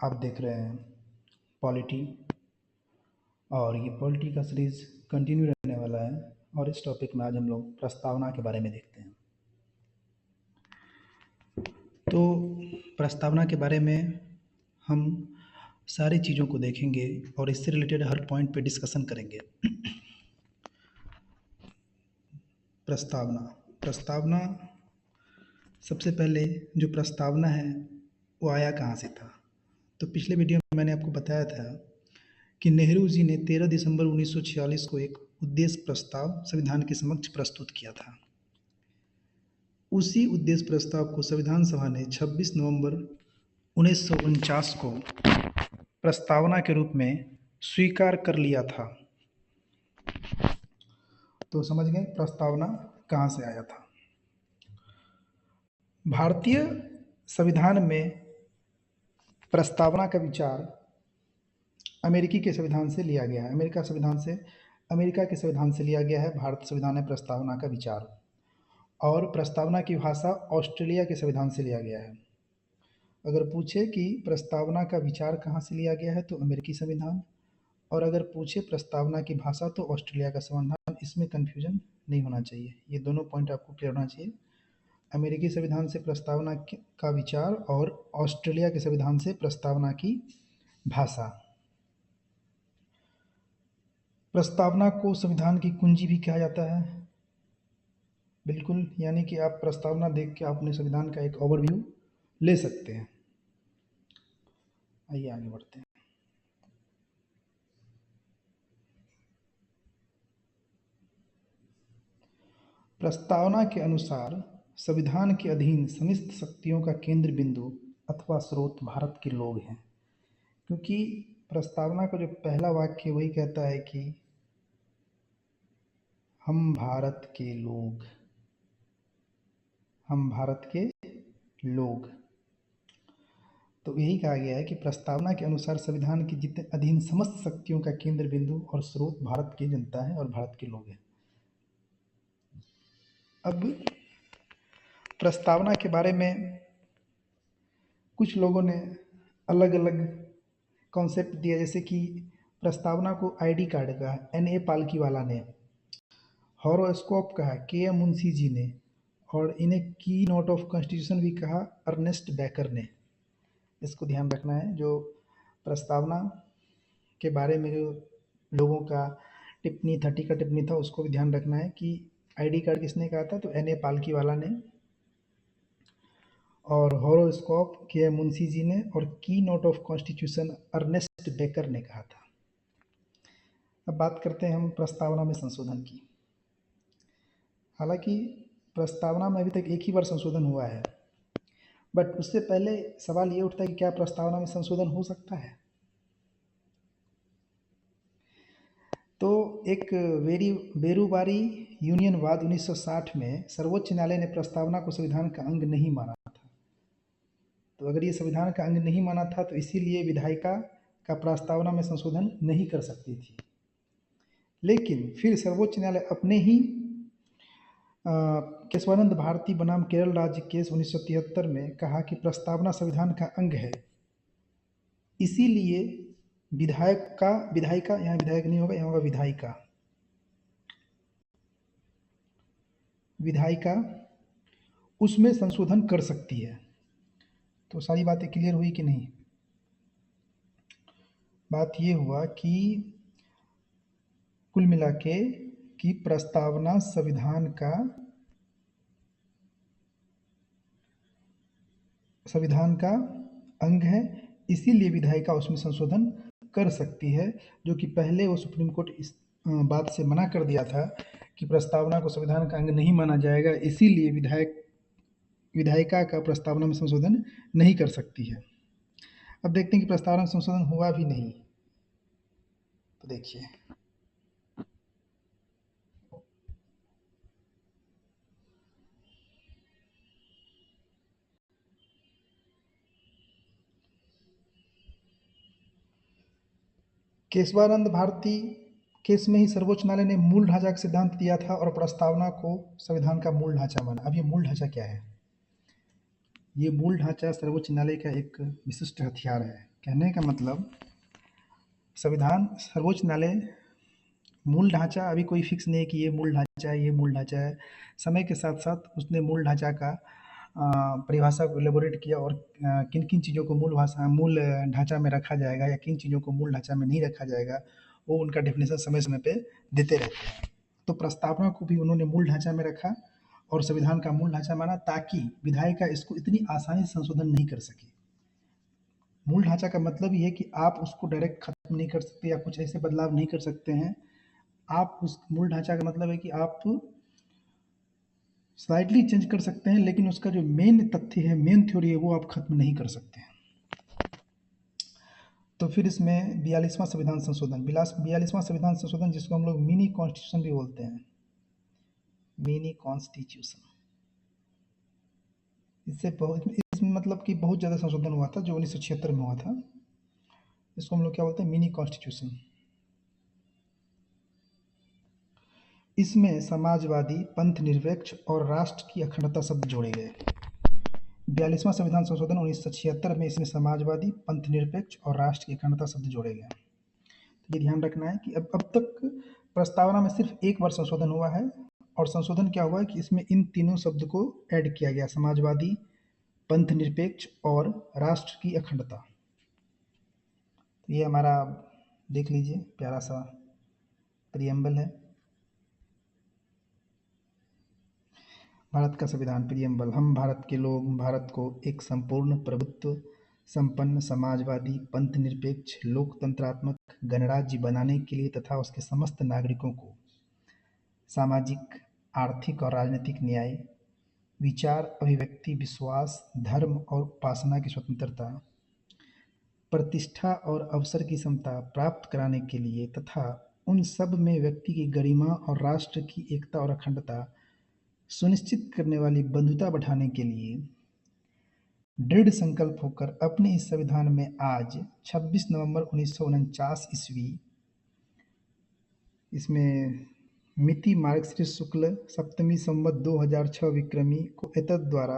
आप देख रहे हैं पॉलिटी, और ये पॉलिटी का सीरीज़ कंटिन्यू रहने वाला है। और इस टॉपिक में आज हम लोग प्रस्तावना के बारे में देखते हैं। तो प्रस्तावना के बारे में हम सारी चीज़ों को देखेंगे और इससे रिलेटेड हर पॉइंट पे डिस्कशन करेंगे। प्रस्तावना सबसे पहले जो प्रस्तावना है वो आया कहाँ से था। तो पिछले वीडियो में मैंने आपको बताया था कि नेहरू जी ने 13 दिसंबर 1946 को एक उद्देश्य प्रस्ताव संविधान के समक्ष प्रस्तुत किया था। उसी उद्देश्य प्रस्ताव को संविधान सभा ने 26 नवंबर 1949 को प्रस्तावना के रूप में स्वीकार कर लिया था। तो समझ गए प्रस्तावना कहाँ से आया था। भारतीय संविधान में प्रस्तावना का विचार अमेरिका के संविधान से लिया गया है। अमेरिका के संविधान से लिया गया है भारत संविधान में प्रस्तावना का विचार। और प्रस्तावना की भाषा ऑस्ट्रेलिया के संविधान से लिया गया है। अगर पूछे कि प्रस्तावना का विचार कहाँ से लिया गया है तो अमेरिकी संविधान, और अगर पूछे प्रस्तावना की भाषा तो ऑस्ट्रेलिया का संविधान। इसमें कन्फ्यूजन नहीं होना चाहिए, ये दोनों पॉइंट आपको क्लियर होना चाहिए। अमेरिकी संविधान से प्रस्तावना का विचार और ऑस्ट्रेलिया के संविधान से प्रस्तावना की भाषा। प्रस्तावना को संविधान की कुंजी भी कहा जाता है। बिल्कुल, यानी कि आप प्रस्तावना देख के अपने संविधान का एक ओवरव्यू ले सकते हैं। आइए आगे बढ़ते हैं। प्रस्तावना के अनुसार संविधान के अधीन समस्त शक्तियों का केंद्र बिंदु अथवा स्रोत भारत के लोग हैं। क्योंकि प्रस्तावना का जो पहला वाक्य वही कहता है कि हम भारत के लोग, हम भारत के लोग। तो यही कहा गया है कि प्रस्तावना के अनुसार संविधान के जितने अधीन समस्त शक्तियों का केंद्र बिंदु और स्रोत भारत की जनता है और भारत के लोग हैं। अब प्रस्तावना के बारे में कुछ लोगों ने अलग अलग कॉन्सेप्ट दिया, जैसे कि प्रस्तावना को आईडी कार्ड कहा N.A. पालकीवाला ने, हॉरोस्कोप कहा K.M. मुंशी जी ने, और इन्हें की नोट ऑफ कॉन्स्टिट्यूशन भी कहा अर्नेस्ट बेकर ने। इसको ध्यान रखना है। जो प्रस्तावना के बारे में जो लोगों का टिप्पणी था, टीका टिप्पणी था, उसको भी ध्यान रखना है कि आईडी कार्ड किसने कहा था, तो N.A. पालकीवाला ने, और हॉरोस्कोप K.M. मुंशी जी ने, और keynote of constitution Ernest Barker ने कहा था। अब बात करते हैं हम प्रस्तावना में संशोधन की। हालांकि प्रस्तावना में अभी तक एक ही बार संशोधन हुआ है, बट उससे पहले सवाल ये उठता है कि क्या प्रस्तावना में संशोधन हो सकता है। तो एक बेरूबारी यूनियनवाद 1960 में सर्वोच्च न्यायालय ने प्रस्तावना को संविधान का अंग नहीं माना था। तो अगर ये संविधान का अंग नहीं माना था तो इसीलिए विधायिका का प्रस्तावना में संशोधन नहीं कर सकती थी। लेकिन फिर सर्वोच्च न्यायालय अपने ही केशवानंद भारती बनाम केरल राज्य केस 1973 में कहा कि प्रस्तावना संविधान का अंग है, इसीलिए विधायिका, यहाँ विधायक नहीं होगा, यहाँ होगा विधायिका उसमें संशोधन कर सकती है। तो सारी बातें क्लियर हुई कि नहीं। बात ये हुआ कि कुल मिला के कि प्रस्तावना संविधान का अंग है, इसीलिए विधायिका उसमें संशोधन कर सकती है। जो कि पहले वो सुप्रीम कोर्ट इस बात से मना कर दिया था कि प्रस्तावना को संविधान का अंग नहीं माना जाएगा, इसीलिए विधायिका का प्रस्तावना में संशोधन नहीं कर सकती है। अब देखते हैं कि प्रस्तावना में संशोधन हुआ भी नहीं। तो देखिए, केशवानंद भारती केस में ही सर्वोच्च न्यायालय ने मूल ढांचा का सिद्धांत दिया था और प्रस्तावना को संविधान का मूल ढांचा माना। अब ये मूल ढांचा क्या है? ये मूल ढांचा सर्वोच्च न्यायालय का एक विशिष्ट हथियार है। कहने का मतलब संविधान सर्वोच्च न्यायालय मूल ढांचा अभी कोई फिक्स नहीं है कि ये मूल ढांचा है, ये मूल ढांचा है। समय के साथ साथ उसने मूल ढांचा का परिभाषा को एलेबोरेट किया और किन किन चीज़ों को मूल ढांचा में रखा जाएगा या किन चीज़ों को मूल ढांचा में नहीं रखा जाएगा, वो उनका डेफिनेशन समय समय पे देते रहते हैं। तो प्रस्तावना को भी उन्होंने मूल ढांचा में रखा और संविधान का मूल ढांचा माना, ताकि विधायिका इसको इतनी आसानी से संशोधन नहीं कर सके। मूल ढांचा का मतलब ये है कि आप उसको डायरेक्ट खत्म नहीं कर सकते या कुछ ऐसे बदलाव नहीं कर सकते हैं। आप उस मूल ढांचा का मतलब है कि आप स्लाइटली चेंज कर सकते हैं, लेकिन उसका जो मेन तथ्य है, मेन थ्योरी है, वो आप खत्म नहीं कर सकते हैं। तो फिर इसमें 42वां संविधान संशोधन, 42वां संविधान संशोधन, जिसको हम लोग मिनी कॉन्स्टिट्यूशन भी बोलते हैं, मिनी कॉन्स्टिट्यूशन। इसमें मतलब कि बहुत ज़्यादा संशोधन हुआ था, जो 1976 में हुआ था। इसको हम लोग क्या बोलते हैं, मिनी कॉन्स्टिट्यूशन। इसमें समाजवादी, पंथ निरपेक्ष और राष्ट्र की अखंडता शब्द जोड़े गए। 42वां संविधान संशोधन 1976 में इसमें समाजवादी, पंथ निरपेक्ष और राष्ट्र की अखंडता शब्द जोड़े गए। तो ये ध्यान रखना है कि अब तक प्रस्तावना में सिर्फ एक बार संशोधन हुआ है, और संशोधन क्या हुआ है कि इसमें इन तीनों शब्द को ऐड किया गया, समाजवादी, पंथ निरपेक्ष और राष्ट्र की अखंडता। तो ये हमारा देख लीजिए प्यारा सा प्रियम्बल है, भारत का संविधान प्रियम्बल। हम भारत के लोग भारत को एक संपूर्ण प्रभुत्व संपन्न समाजवादी, पंथ निरपेक्ष, लोकतंत्रात्मक गणराज्य बनाने के लिए तथा उसके समस्त नागरिकों को सामाजिक, आर्थिक और राजनीतिक न्याय, विचार, अभिव्यक्ति, विश्वास, धर्म और उपासना की स्वतंत्रता, प्रतिष्ठा और अवसर की समता प्राप्त कराने के लिए तथा उन सब में व्यक्ति की गरिमा और राष्ट्र की एकता और अखंडता सुनिश्चित करने वाली बंधुता बढ़ाने के लिए दृढ़ संकल्प होकर अपने इस संविधान में आज 26 नवंबर 1949 ईस्वी, इसमें मिति मार्गशीर्ष शुक्ल सप्तमी संवत 2006 विक्रमी को एतद द्वारा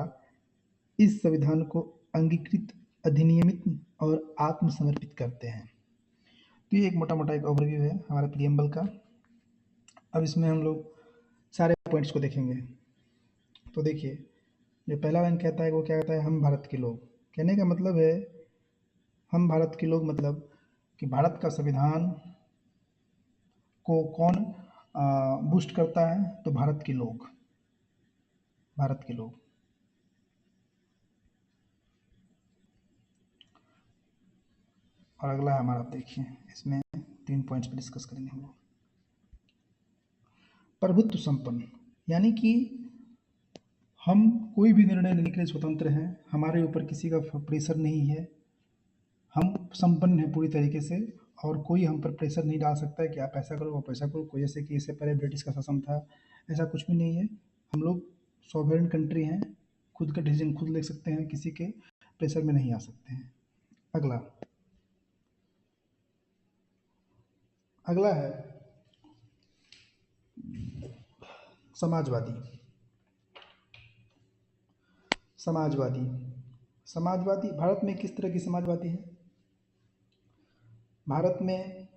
इस संविधान को अंगीकृत, अधिनियमित और आत्मसमर्पित करते हैं। तो ये एक मोटा मोटा एक ओवरव्यू है हमारे प्रियम्बल का। अब इसमें हम लोग सारे पॉइंट्स को देखेंगे। तो देखिए, जो पहला लाइन कहता है वो क्या कहता है, हम भारत के लोग। कहने का मतलब है हम भारत के लोग, मतलब कि भारत का संविधान को कौन बूस्ट करता है, तो भारत के लोग, भारत के लोग। और अगला है हमारा, देखिए इसमें 3 पॉइंट्स पर डिस्कस करेंगे हम लोग। प्रभुत्व संपन्न, यानी कि हम कोई भी निर्णय लेने के लिए स्वतंत्र हैं, हमारे ऊपर किसी का प्रेशर नहीं है, हम संपन्न हैं पूरी तरीके से, और कोई हम पर प्रेशर नहीं डाल सकता है कि आप ऐसा करो आप ऐसा करो। कोई जैसे कि इससे पहले ब्रिटिश का शासन था, ऐसा कुछ भी नहीं है। हम लोग सॉवरेन कंट्री हैं, खुद का डिसीजन खुद ले सकते हैं, किसी के प्रेशर में नहीं आ सकते हैं। अगला अगला है समाजवादी। समाजवादी समाजवादी भारत में किस तरह की समाजवादी है? भारत में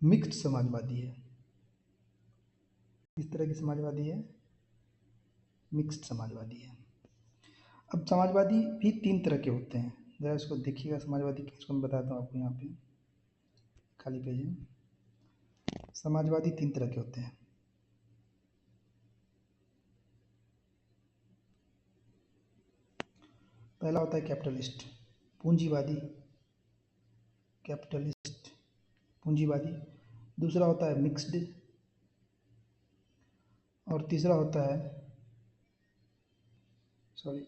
मिक्स्ड समाजवादी है। किस तरह की समाजवादी है? मिक्स्ड समाजवादी है। अब समाजवादी भी 3 तरह के होते हैं, ज़रा इसको देखिएगा। समाजवादी इसको मैं बताता हूँ आपको, यहाँ पे खाली पेज है। समाजवादी 3 तरह के होते हैं। पहला होता है कैपिटलिस्ट, पूंजीवादी, कैपिटलिस्ट पूंजीवादी। दूसरा होता है मिक्स्ड, और तीसरा होता है, सॉरी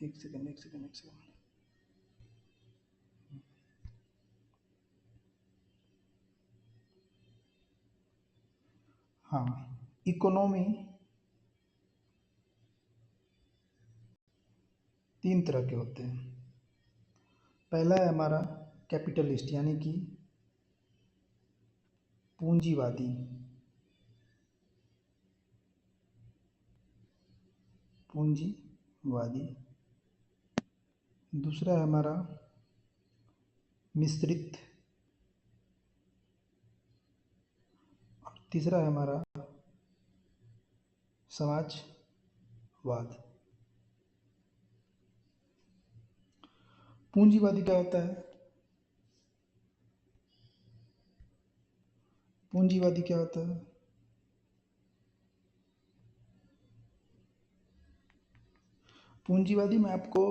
एक सेकंड, हाँ, इकोनॉमी 3 तरह के होते हैं। पहला है हमारा कैपिटलिस्ट, यानी कि पूंजीवादी। पूंजीवादी दूसरा है हमारा मिश्रित, और तीसरा है हमारा समाजवाद। पूंजीवादी क्या होता है? पूंजीवादी क्या होता है? पूंजीवादी में आपको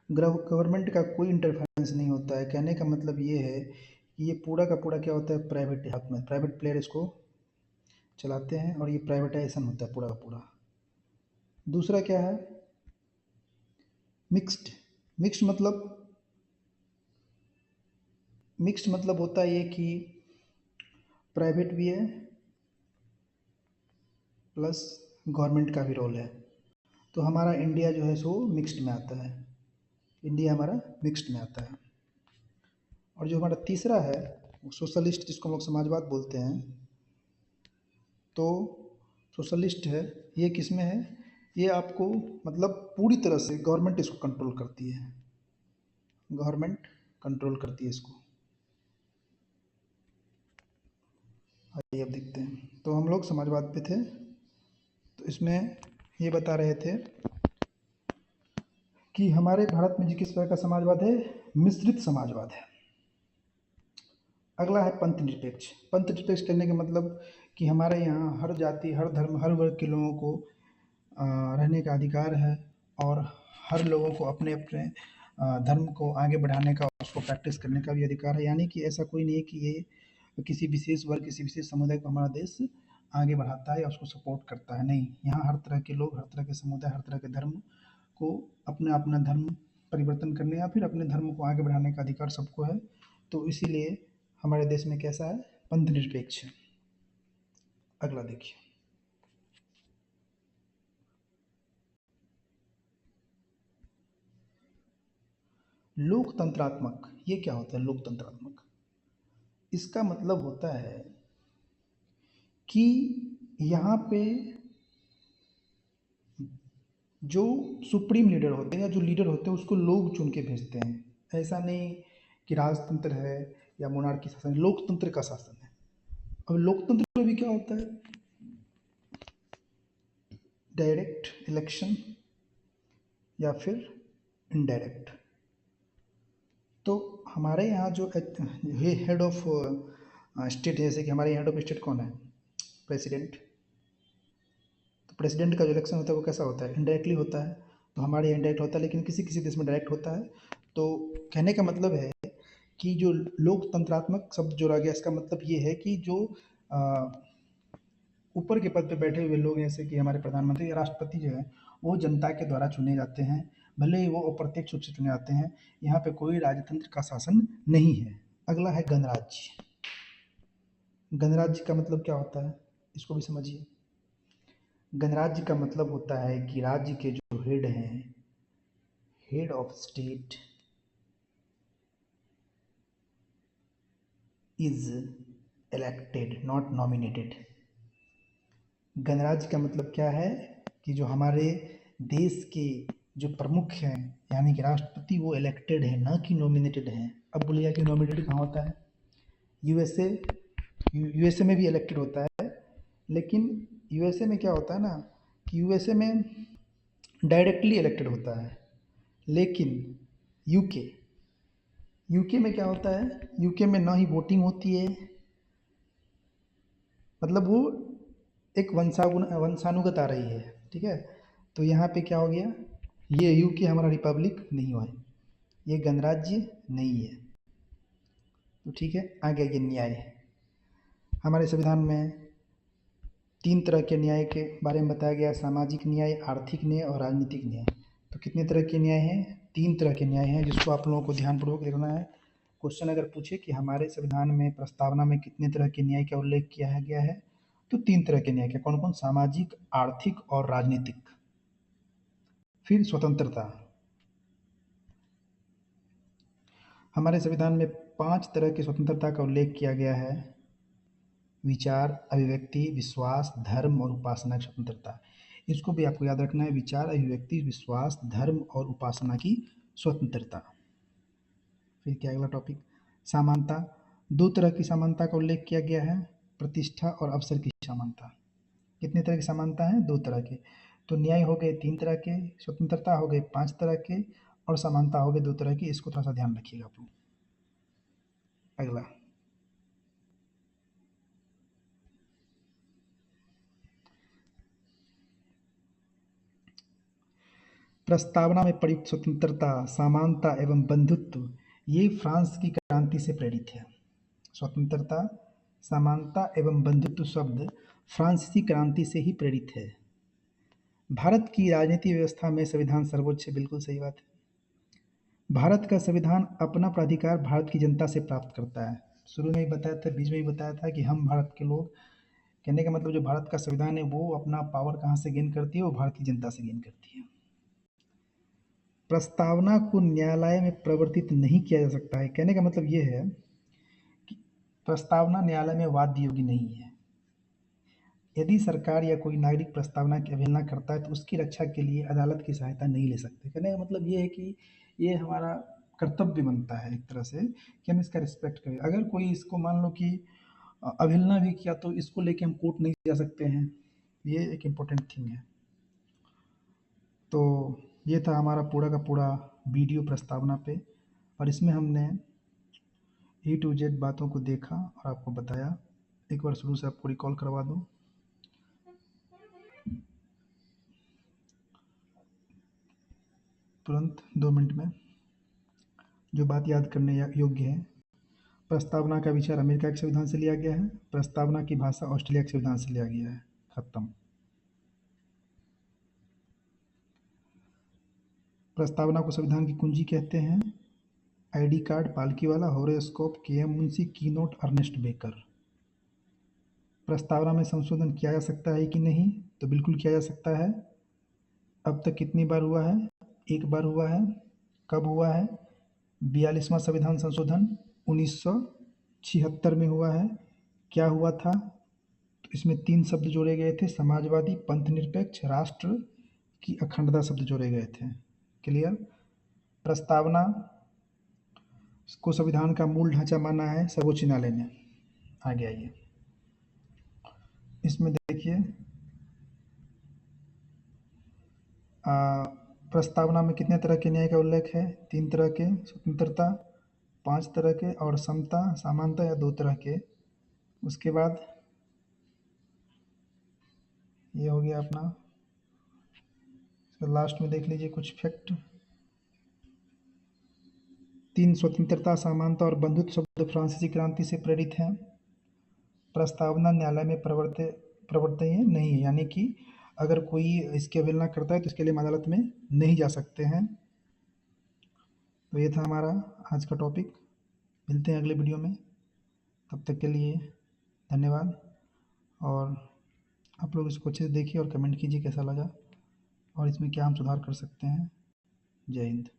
गवर्नमेंट का कोई इंटरफेरेंस नहीं होता है। कहने का मतलब ये है कि ये पूरा का पूरा क्या होता है, प्राइवेट हाथ में, प्राइवेट प्लेयर इसको चलाते हैं और ये प्राइवेटाइजेशन होता है पूरा का पूरा। दूसरा क्या है? मिक्स्ड। मिक्स्ड मतलब मिक्स्ड मतलब होता है ये कि प्राइवेट भी है प्लस गवर्नमेंट का भी रोल है। तो हमारा इंडिया जो है सो मिक्स्ड में आता है, इंडिया हमारा मिक्स्ड में आता है। और जो हमारा तीसरा है वो सोशलिस्ट, जिसको हम लोग समाजवाद बोलते हैं। तो सोशलिस्ट है, ये किस में है? ये आपको मतलब पूरी तरह से गवर्नमेंट इसको कंट्रोल करती है, गवर्नमेंट कंट्रोल करती है इसको। आइए अब देखते हैं। तो हम लोग समाजवाद पे थे, तो इसमें ये बता रहे थे कि हमारे भारत में जी किस तरह का समाजवाद है, मिश्रित समाजवाद है। अगला है पंथ निरपेक्ष। पंथ निरपेक्ष कहने का मतलब कि हमारे यहाँ हर जाति, हर धर्म, हर वर्ग के लोगों को रहने का अधिकार है, और हर लोगों को अपने अपने धर्म को आगे बढ़ाने का, उसको प्रैक्टिस करने का भी अधिकार है। यानी कि ऐसा कोई नहीं है कि ये किसी विशेष वर्ग, किसी विशेष समुदाय को हमारा देश आगे बढ़ाता है या उसको सपोर्ट करता है, नहीं। यहाँ हर तरह के लोग, हर तरह के समुदाय, हर तरह के धर्म को अपना अपना धर्म परिवर्तन करने या फिर अपने धर्म को आगे बढ़ाने का अधिकार सबको है। तो इसीलिए हमारे देश में कैसा है, पंथ निरपेक्ष है। अगला देखिए, लोकतंत्रात्मक। ये क्या होता है लोकतंत्रात्मक? इसका मतलब होता है कि यहाँ पे जो सुप्रीम लीडर होते हैं या जो लीडर होते हैं उसको लोग चुन के भेजते हैं। ऐसा नहीं कि राजतंत्र है या मोनार्की शासन, लोकतंत्र का शासन है। अब लोकतंत्र में भी क्या होता है, डायरेक्ट इलेक्शन या फिर इनडायरेक्ट। तो हमारे यहाँ जो हेड ऑफ स्टेट, जैसे कि हमारे हेड ऑफ स्टेट कौन है, प्रेसिडेंट। तो प्रेसिडेंट का जो इलेक्शन होता है वो कैसा होता है, इनडायरेक्टली होता है। तो हमारे यहाँ इनडायरेक्ट होता है, लेकिन किसी किसी देश में डायरेक्ट होता है। तो कहने का मतलब है कि जो लोकतंत्रात्मक शब्द जोड़ा गया, इसका मतलब ये है कि जो ऊपर के पद पे बैठे हुए लोग, जैसे कि हमारे प्रधानमंत्री या राष्ट्रपति जो है, वो जनता के द्वारा चुने जाते हैं, भले ही वो अप्रत्यक्ष रूप से चुने जाते हैं। यहाँ पे कोई राजतंत्र का शासन नहीं है। अगला है गणराज्य। गणराज्य का मतलब क्या होता है, इसको भी समझिए। गणराज्य का मतलब होता है कि राज्य के जो हेड हैं, head of state is elected not nominated. गणराज्य का मतलब क्या है कि जो हमारे देश के जो प्रमुख हैं, यानी कि राष्ट्रपति, वो इलेक्टेड है, ना कि नॉमिनेटेड हैं। अब बोलिए कि नॉमिनेटेड कहाँ होता है? यूएसए, यूएसए में भी इलेक्टेड होता है, लेकिन यूएसए में क्या होता है ना कि यूएसए में डायरेक्टली इलेक्टेड होता है। लेकिन यूके, यूके में क्या होता है, यूके में ना ही वोटिंग होती है, मतलब वो एक वंशानुगत आ रही है, ठीक है। तो यहाँ पे क्या हो गया, ये यूके हमारा रिपब्लिक नहीं हुआ है, ये गणराज्य नहीं है। तो ठीक है, आगे ये न्याय। हमारे संविधान में 3 तरह के न्याय के बारे में बताया गया है, सामाजिक न्याय, आर्थिक न्याय और राजनीतिक न्याय। तो कितने तरह के न्याय हैं? 3 तरह के न्याय हैं, जिसको आप लोगों को ध्यानपूर्वक देखना है। क्वेश्चन अगर पूछे कि हमारे संविधान में प्रस्तावना में कितने तरह के न्याय का उल्लेख किया गया है, तो 3 तरह के न्याय के। कौन कौन? सामाजिक, आर्थिक और राजनीतिक। फिर स्वतंत्रता। हमारे संविधान में 5 तरह की स्वतंत्रता का उल्लेख किया गया है: विचार, अभिव्यक्ति, विश्वास, धर्म और उपासना की स्वतंत्रता। इसको भी आपको याद रखना है। विचार, अभिव्यक्ति, विश्वास, धर्म और उपासना की स्वतंत्रता। फिर क्या अगला टॉपिक, समानता। दो तरह की समानता का उल्लेख किया गया है, प्रतिष्ठा और अवसर की समानता। कितने तरह की समानता है? दो तरह के। तो न्याय हो गए 3 तरह के, स्वतंत्रता हो गए 5 तरह के, और समानता हो गए 2 तरह की। इसको थोड़ा सा ध्यान रखिएगा आप लोग। अगला, प्रस्तावना में प्रयुक्त स्वतंत्रता, समानता एवं बंधुत्व ये फ्रांस की क्रांति से प्रेरित है। स्वतंत्रता, समानता एवं बंधुत्व शब्द फ्रांसीसी क्रांति से ही प्रेरित है। भारत की राजनीति व्यवस्था में संविधान सर्वोच्च है, बिल्कुल सही बात है। भारत का संविधान अपना प्राधिकार भारत की जनता से प्राप्त करता है। शुरू में ही बताया था, बीच में ही बताया था कि हम भारत के लोग, कहने का मतलब जो भारत का संविधान है वो अपना पावर कहाँ से गेन करती है? वो भारत की जनता से गेन करती है। प्रस्तावना को न्यायालय में प्रवर्तित नहीं किया जा सकता है। कहने का मतलब ये है कि प्रस्तावना न्यायालय में वाद्य योग्य नहीं है। यदि सरकार या कोई नागरिक प्रस्तावना की अवहेलना करता है तो उसकी रक्षा के लिए अदालत की सहायता नहीं ले सकते। कहने का मतलब ये है कि ये हमारा कर्तव्य बनता है एक तरह से कि हम इसका रिस्पेक्ट करें। अगर कोई इसको मान लो कि अवहेलना भी किया तो इसको लेके हम कोर्ट नहीं जा सकते हैं। ये एक इम्पोर्टेंट थिंग है। तो ये था हमारा पूरा का पूरा वीडियो प्रस्तावना पे, और इसमें हमने A to Z बातों को देखा और आपको बताया। एक बार शुरू से आपको रिकॉल करवा दूँ। तुरंत 2 मिनट में जो बात याद करने योग्य है। प्रस्तावना का विचार अमेरिका के संविधान से लिया गया है। प्रस्तावना की भाषा ऑस्ट्रेलिया के संविधान से लिया गया है। खत्म। प्रस्तावना को संविधान की कुंजी कहते हैं। आईडी कार्ड पालकी वाला, horoscope KM Munshi, keynote Ernest Baker. प्रस्तावना में संशोधन किया जा सकता है कि नहीं? तो बिल्कुल किया जा सकता है। अब तक कितनी बार हुआ है? एक बार हुआ है। कब हुआ है? 42वां संविधान संशोधन 1976 में हुआ है। क्या हुआ था? तो इसमें 3 शब्द जोड़े गए थे, समाजवादी, पंथ निरपेक्ष, राष्ट्र की अखंडता शब्द जोड़े गए थे। क्लियर? प्रस्तावना को संविधान का मूल ढांचा माना है सर्वोच्च न्यायालय ने। आगे आइए, इसमें देखिए प्रस्तावना में कितने तरह के न्याय का उल्लेख है? 3 तरह के, स्वतंत्रता 5 तरह के, और समता समानता या 2 तरह के। उसके बाद ये हो गया अपना, तो लास्ट में देख लीजिए कुछ फैक्ट। 3 स्वतंत्रता, समानता और बंधुत्व शब्द फ्रांसीसी क्रांति से प्रेरित हैं। प्रस्तावना न्यायालय में प्रवर्तनीय नहीं है, यानी कि अगर कोई इसकी अवहेलना करता है तो इसके लिए हम अदालत में नहीं जा सकते हैं। तो ये था हमारा आज का टॉपिक। मिलते हैं अगले वीडियो में, तब तक के लिए धन्यवाद। और आप लोग इसको अच्छे से देखिए और कमेंट कीजिए कैसा लगा और इसमें क्या हम सुधार कर सकते हैं। जय हिंद।